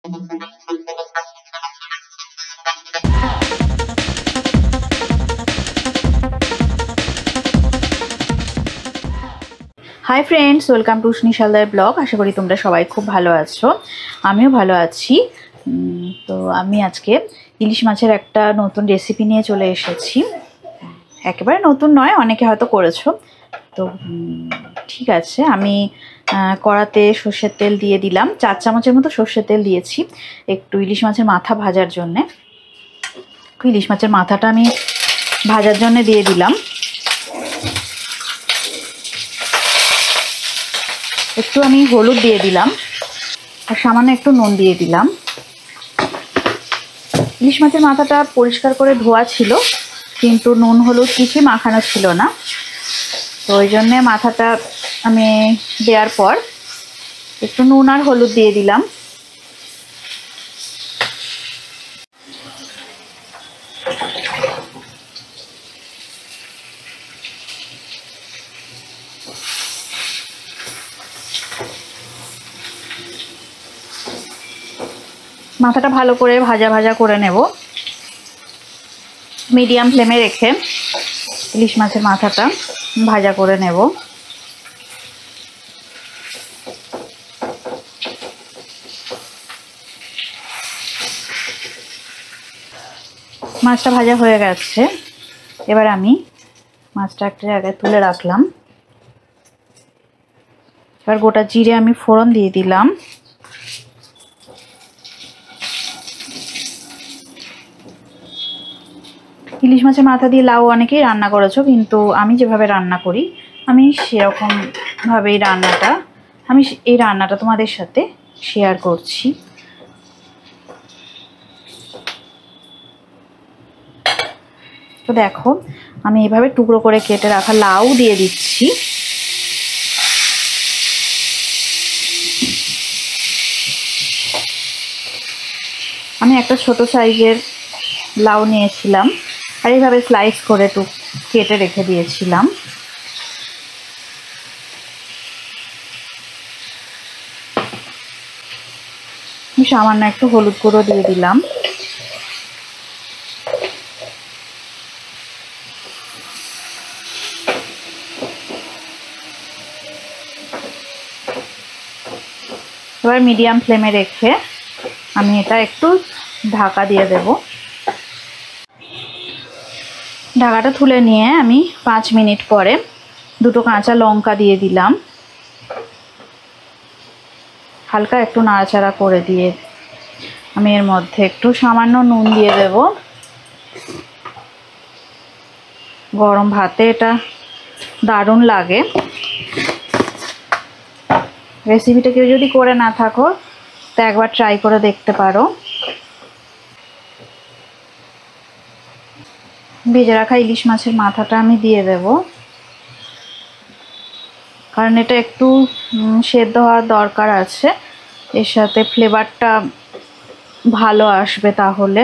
High friends, welcome to Ushni Shaldar blog. আশা করি তোমরা সবাই খুব ভালো আছো, আমিও ভালো আছি। তো আমি আজকে ইলিশ মাছের একটা নতুন রেসিপি নিয়ে চলে এসেছি। একেবারে নতুন নয়, অনেকে হয়তো করেছো। তো ঠিক আছে, আমি কড়াতে সর্ষের তেল দিয়ে দিলাম, 4 চামচের মতো সর্ষের তেল দিয়েছি একটু ইলিশ মাছের মাথা ভাজার জন্যে। ইলিশ মাছের মাথাটা আমি ভাজার জন্য দিয়ে দিলাম। একটু আমি হলুদ দিয়ে দিলাম আর সামান্য একটু নুন দিয়ে দিলাম। ইলিশ মাছের মাথাটা পরিষ্কার করে ধোয়া ছিল, কিন্তু নুন হলুদ কিছুই মাখানো ছিল না। তো ওই জন্যে মাথাটা আমি দেওয়ার পর একটু নুন আর হলুদ দিয়ে দিলাম। মাথাটা ভালো করে ভাজা ভাজা করে নেব, মিডিয়াম ফ্লেমে রেখে ইলিশ মাছের মাথাটা ভাজা করে নেব। মাছটা ভাজা হয়ে গেছে, এবার আমি মাছটা একটা জায়গায় তুলে রাখলাম। এবার গোটা জিরে আমি ফোড়ন দিয়ে দিলাম। ইলিশ মাছের মাথা দিয়ে লাউ অনেকেই রান্না করেছো, কিন্তু আমি যেভাবে রান্না করি আমি সেরকমভাবেই এই রান্নাটা তোমাদের সাথে শেয়ার করছি। তো দেখো, আমি এভাবে টুকরো করে কেটে রাখা লাউ দিয়ে দিচ্ছি। আমি একটা ছোট সাইজের লাউ নিয়েছিলাম আর এইভাবে স্লাইস করে কেটে রেখে দিয়েছিলাম। সামান্য একটু হলুদ গুঁড়ো দিয়ে দিলাম। এবার মিডিয়াম ফ্লেমে রেখে আমি এটা একটু ঢাকা দিয়ে দেব। ঢাকাটা তুলে নিয়ে আমি 5 মিনিট পরে দুটো কাঁচা লঙ্কা দিয়ে দিলাম। হালকা একটু নাড়াচাড়া করে দিয়ে আমি এর মধ্যে একটু সামান্য নুন দিয়ে দেব। গরম ভাতে এটা দারুণ লাগে। রেসিপিটা কেউ যদি করে না থাকো তো একবার ট্রাই করে দেখতে পারো। ভেজে রাখা ইলিশ মাছের মাথাটা আমি দিয়ে দেব, কারণ এটা একটু সেদ্ধ হওয়ার দরকার আছে, এর সাথে ফ্লেভারটা ভালো আসবে, তাহলে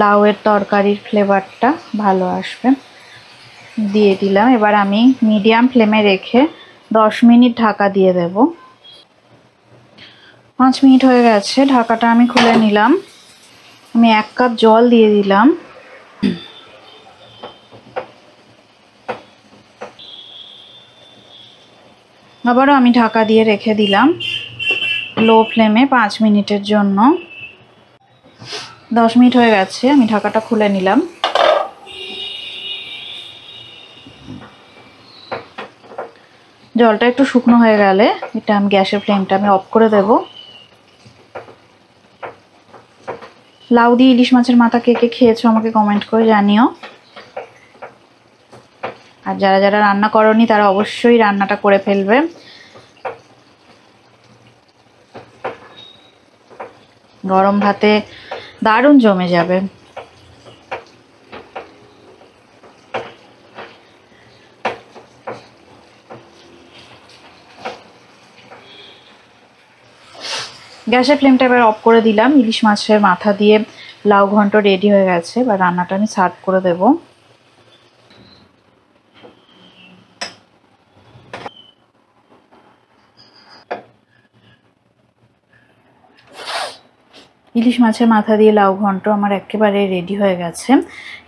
লাউয়ের তরকারির ফ্লেভারটা ভালো আসবে। দিয়ে দিলাম। এবার আমি মিডিয়াম ফ্লেমে রেখে 10 মিনিট ঢাকা দিয়ে দেব। 5 মিনিট হয়ে গেছে, ঢাকাটা আমি খুলে নিলাম। আমি 1 কাপ জল দিয়ে দিলাম। আবারও আমি ঢাকা দিয়ে রেখে দিলাম লো ফ্লেমে 5 মিনিটের জন্য। 10 মিনিট হয়ে গেছে, আমি ঢাকাটা খুলে নিলাম। জলটা একটু শুকনো হয়ে গেলে এটা আমি গ্যাসের ফ্লেমটা অফ করে দেব। লাউ দিয়ে ইলিশ মাছের মাথা কে কে খেয়েছো আমাকে কমেন্ট করে জানিও। আর যারা যারা রান্না করোনি তারা অবশ্যই রান্নাটা করে ফেলবে। গরম ভাতে দারুণ জমে যাবে। গ্যাসের ফ্লেমটা এবার অফ করে দিলাম। ইলিশ মাছের মাথা দিয়ে লাউ ঘন্ট রেডি হয়ে গেছে। এবার রান্নাটা আমি সার্ভ করে দেব। ইলিশ মাছের মাথা দিয়ে লাউ ঘন্ট আমার একেবারে রেডি হয়ে গেছে।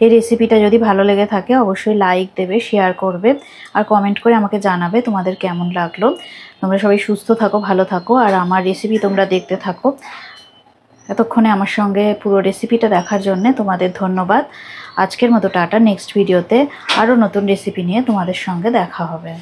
এই রেসিপিটা যদি ভালো লেগে থাকে অবশ্যই লাইক দেবে, শেয়ার করবে আর কমেন্ট করে আমাকে জানাবে তোমাদের কেমন লাগলো। তোমরা সবাই সুস্থ থাকো, ভালো থাকো, আর আমার রেসিপি তোমরা দেখতে থাকো। এতক্ষণে আমার সঙ্গে পুরো রেসিপিটা দেখার জন্য তোমাদের ধন্যবাদ। আজকের মতো টাটা। নেক্সট ভিডিওতে আরও নতুন রেসিপি নিয়ে তোমাদের সঙ্গে দেখা হবে।